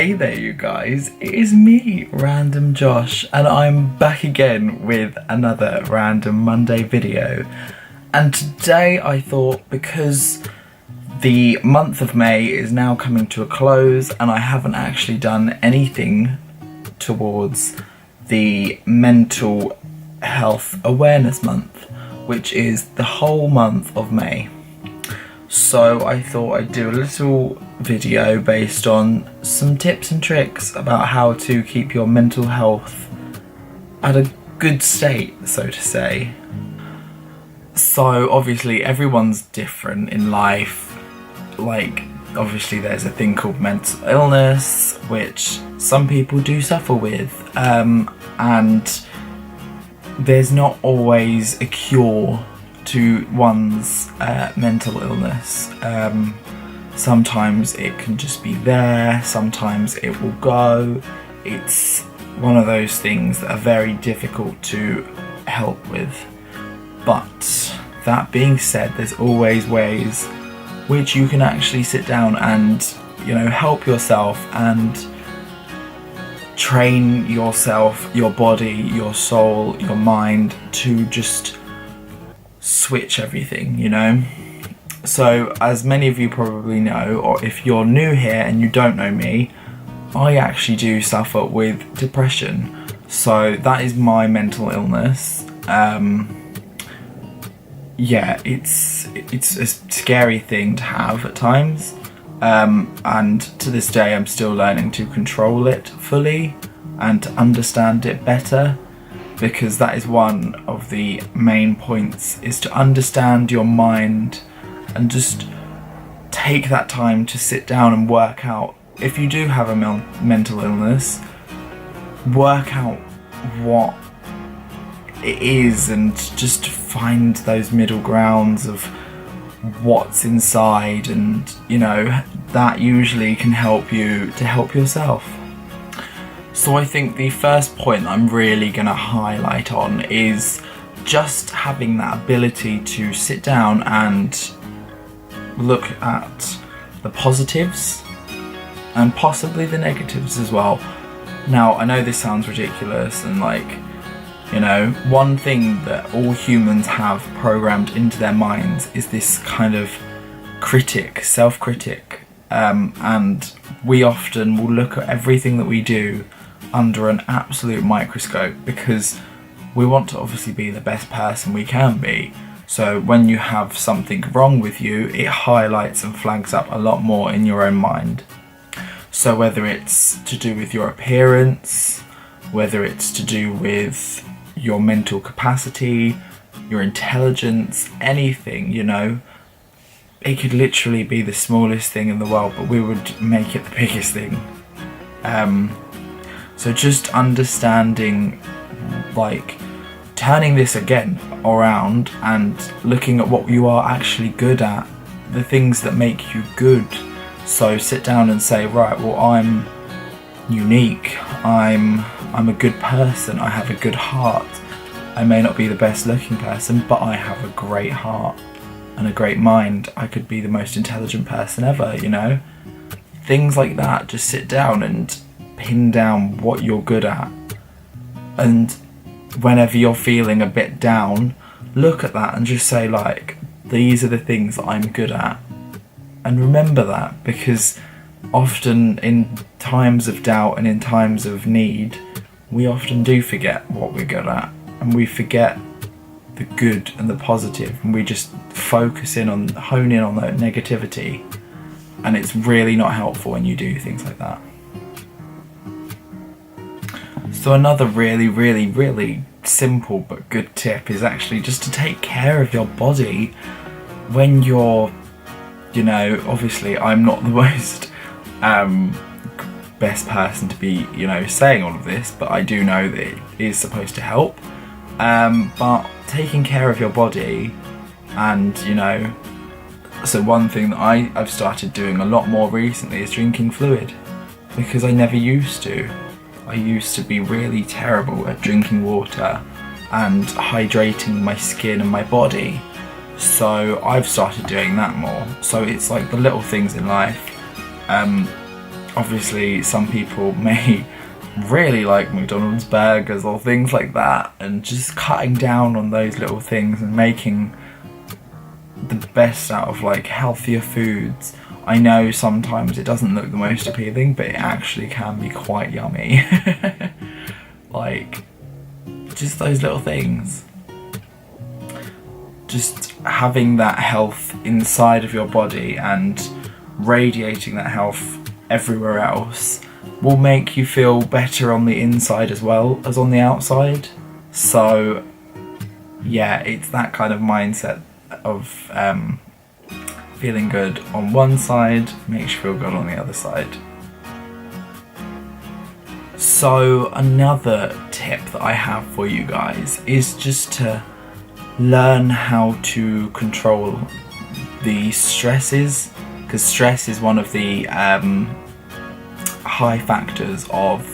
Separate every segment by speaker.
Speaker 1: Hey there you guys, it is me, Random Josh, and I'm back again with another Random Monday video. And today I thought, because the month of May is now coming to a close and I haven't actually done anything towards the Mental Health Awareness Month, which is the whole month of May. So I thought I'd do a little video based on some tips and tricks about how to keep your mental health at a good state, so to say. So obviously everyone's different in life. Like, obviously there's a thing called mental illness, which some people do suffer with, and there's not always a cure to one's mental illness. Sometimes it can just be there, sometimes it will go. It's one of those things that are very difficult to help with. But that being said, there's always ways which you can actually sit down and, help yourself and train yourself, your body, your soul, your mind to just switch everything, So as many of you probably know, or if you're new here and you don't know me, I actually do suffer with depression. So that is my mental illness. It's a scary thing to have at times, and to this day I'm still learning to control it fully and to understand it better, because that is one of the main points, is to understand your mind and just take that time to sit down and work out, if you do have a mental illness, work out what it is and just find those middle grounds of what's inside, and that usually can help you to help yourself. So I think the first point I'm really going to highlight on is just having that ability to sit down and look at the positives and possibly the negatives as well. Now, I know this sounds ridiculous, and one thing that all humans have programmed into their minds is this kind of self-critic, and we often will look at everything that we do under an absolute microscope, because we want to obviously be the best person we can be. So when you have something wrong with you, it highlights and flags up a lot more in your own mind. So whether it's to do with your appearance, whether it's to do with your mental capacity, your intelligence, anything, it could literally be the smallest thing in the world, but we would make it the biggest thing. So just understanding, turning this again around and looking at what you are actually good at, the things that make you good. So sit down and say, right, well, I'm unique, I'm a good person, I have a good heart. I may not be the best looking person, but I have a great heart and a great mind. I could be the most intelligent person ever, Things like that. Just sit down and pin down what you're good at, and whenever you're feeling a bit down, look at that and just say, these are the things that I'm good at, and remember that, because often in times of doubt and in times of need, we often do forget what we're good at, and we forget the good and the positive, and we just hone in on that negativity, and it's really not helpful when you do things like that. So another really, really, really simple but good tip is actually just to take care of your body when you're, obviously I'm not the most best person to be, saying all of this, but I do know that it is supposed to help. But taking care of your body, and, so one thing that I've started doing a lot more recently is drinking fluid, because I never used to. I used to be really terrible at drinking water and hydrating my skin and my body. So I've started doing that more. So it's like the little things in life. obviously some people may really like McDonald's burgers or things like that, and just cutting down on those little things and making the best out of like healthier foods. I know sometimes it doesn't look the most appealing, but it actually can be quite yummy. Like, just those little things. Just having that health inside of your body and radiating that health everywhere else will make you feel better on the inside as well as on the outside. So yeah, it's that kind of mindset of feeling good on one side makes you feel good on the other side. So another tip that I have for you guys is just to learn how to control the stresses, because stress is one of the high factors of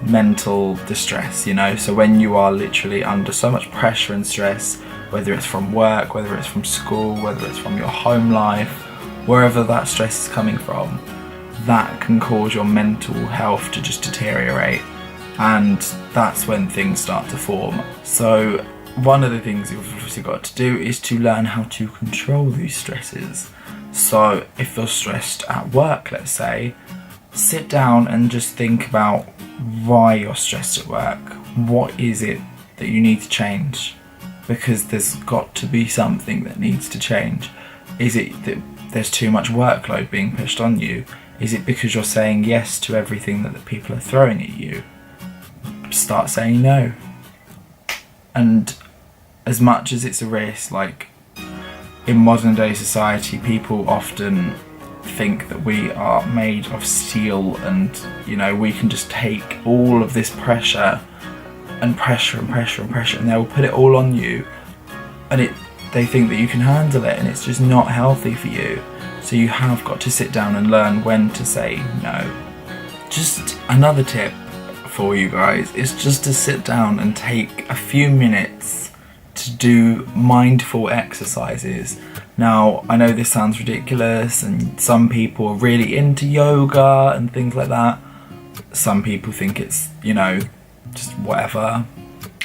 Speaker 1: mental distress, you know. So when you are literally under so much pressure and stress, whether it's from work, whether it's from school, whether it's from your home life, wherever that stress is coming from, that can cause your mental health to just deteriorate, and that's when things start to form. So one of the things you've obviously got to do is to learn how to control these stresses. So if you're stressed at work, let's say, sit down and just think about why you're stressed at work. What is it that you need to change? Because there's got to be something that needs to change. Is it that there's too much workload being pushed on you? Is it because you're saying yes to everything that the people are throwing at you? Start saying no. And as much as it's a risk, like in modern day society, people often think that we are made of steel and, you know, we can just take all of this pressure and pressure and pressure and pressure, and they'll put it all on you, and they think that you can handle it, and it's just not healthy for you. So you have got to sit down and learn when to say no. Just another tip for you guys is just to sit down and take a few minutes to do mindful exercises. Now, I know this sounds ridiculous, and some people are really into yoga and things like that. Some people think it's, you know, just whatever.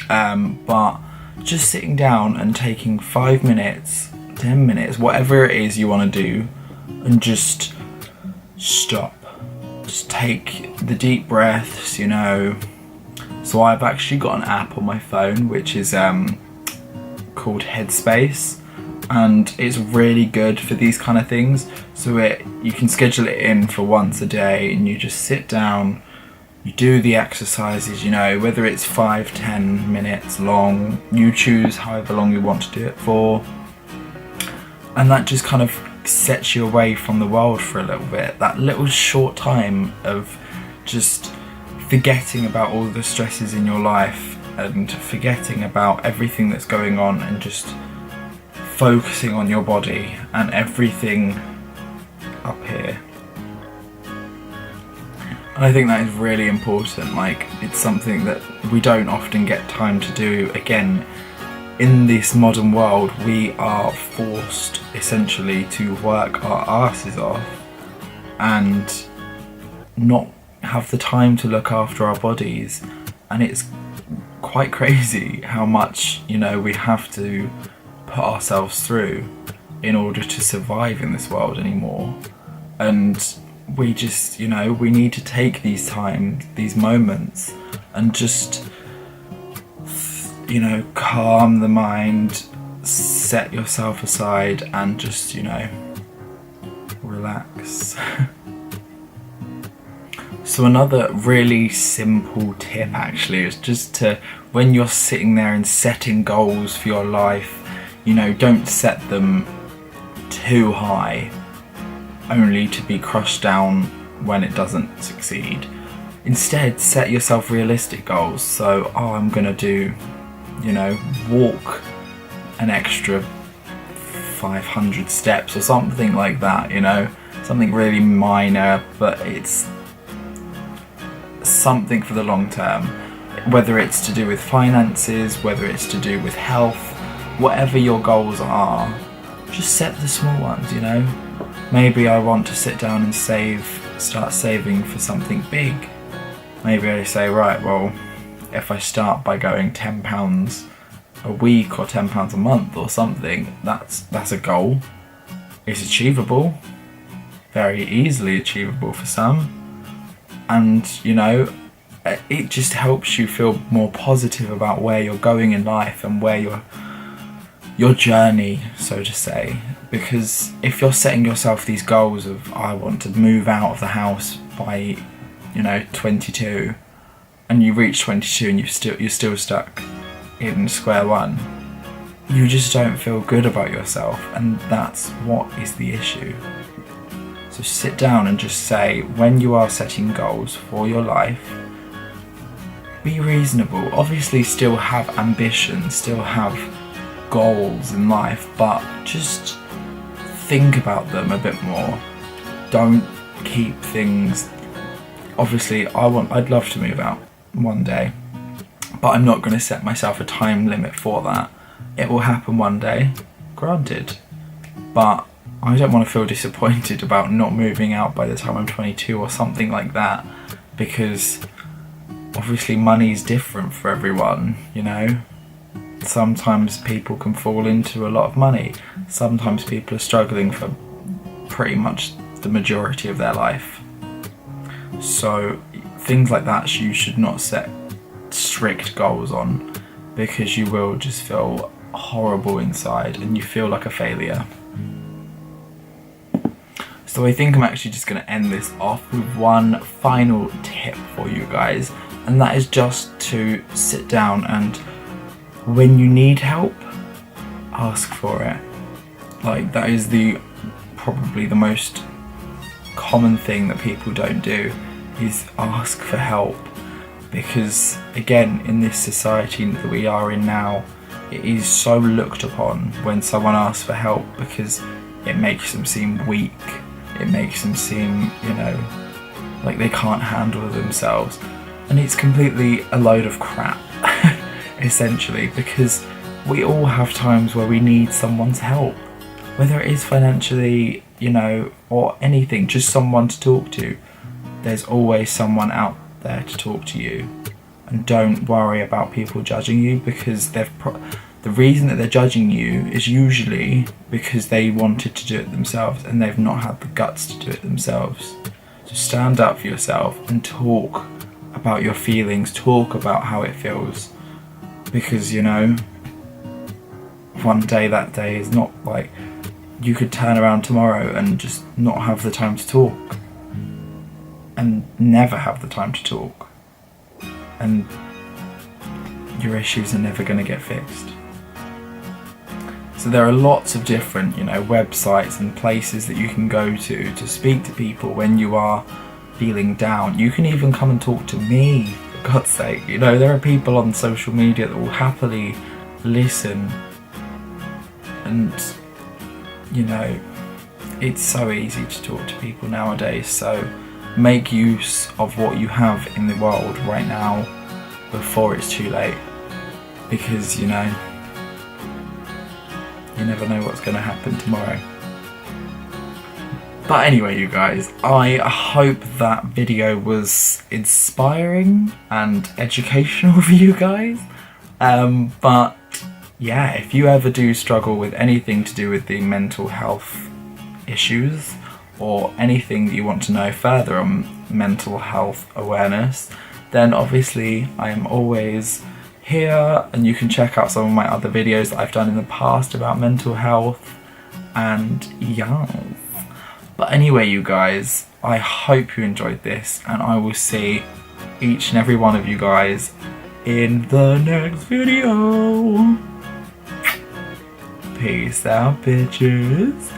Speaker 1: But just sitting down and taking 5 minutes, 10 minutes, whatever it is you want to do, and just stop. Just take the deep breaths, you know. So I've actually got an app on my phone which is called Headspace, and it's really good for these kind of things. So you can schedule it in for once a day, and you just sit down, you do the exercises, you know, whether it's 5-10 minutes long, you choose however long you want to do it for, and that just kind of sets you away from the world for a little bit. That little short time of just forgetting about all the stresses in your life and forgetting about everything that's going on, and just focusing on your body and everything up here. And I think that is really important. Like, it's something that we don't often get time to do. Again, in this modern world, we are forced essentially to work our asses off and not have the time to look after our bodies. And it's quite crazy how much, you know, we have to put ourselves through in order to survive in this world anymore. And we just, you know, we need to take these times, these moments, and just, you know, calm the mind, set yourself aside, and just, you know, relax. So another really simple tip actually is just to, when you're sitting there and setting goals for your life, you know, don't set them too high only to be crushed down when it doesn't succeed. Instead, set yourself realistic goals. So, I'm gonna do, you know, walk an extra 500 steps or something like that, you know, something really minor, but it's something for the long term. Whether it's to do with finances, whether it's to do with health, whatever your goals are, just set the small ones, you know. Maybe I want to sit down and save start saving for something big. Maybe I say, right, well, if I start by going £10 a week or £10 a month or something, that's a goal. It's achievable, very easily achievable for some, and you know, it just helps you feel more positive about where you're going in life and where your journey, so to say. Because if you're setting yourself these goals of, I want to move out of the house by 22, and you reach 22 and you're still stuck in square one, you just don't feel good about yourself, and that's what is the issue. So sit down and just say, when you are setting goals for your life, be reasonable. Obviously still have ambitions, still have goals in life, but just think about them a bit more. Don't keep things. Obviously I'd love to move out one day, but I'm not going to set myself a time limit for that. It will happen one day, granted, but I don't want to feel disappointed about not moving out by the time I'm 22 or something like that, because obviously money's different for everyone, you know. Sometimes people can fall into a lot of money. Sometimes people are struggling for pretty much the majority of their life. So things like that you should not set strict goals on, because you will just feel horrible inside and you feel like a failure. So I think I'm actually just going to end this off with one final tip for you guys, and that is just to sit down and, when you need help, ask for it. Like, that is probably the most common thing that people don't do, is ask for help. Because again, in this society that we are in now, it is so looked upon when someone asks for help, because it makes them seem weak. It makes them seem, like they can't handle themselves. And it's completely a load of crap, essentially, because we all have times where we need someone's help. Whether it is financially, or anything, just someone to talk to. There's always someone out there to talk to you. And don't worry about people judging you, because the reason that they're judging you is usually because they wanted to do it themselves and they've not had the guts to do it themselves. So stand up for yourself and talk about your feelings, talk about how it feels, because one day, that day is not like, you could turn around tomorrow and just not have the time to talk, and never have the time to talk, and your issues are never going to get fixed. So there are lots of different websites and places that you can go to speak to people when you are feeling down. You can even come and talk to me, for God's sake. There are people on social media that will happily listen, and it's so easy to talk to people nowadays. So make use of what you have in the world right now before it's too late, because you never know what's going to happen tomorrow. But anyway, you guys, I hope that video was inspiring and educational for you guys. But yeah, if you ever do struggle with anything to do with the mental health issues, or anything that you want to know further on mental health awareness, then obviously I am always here, and you can check out some of my other videos that I've done in the past about mental health, and yeah. But anyway, you guys, I hope you enjoyed this, and I will see each and every one of you guys in the next video. Peace out, bitches.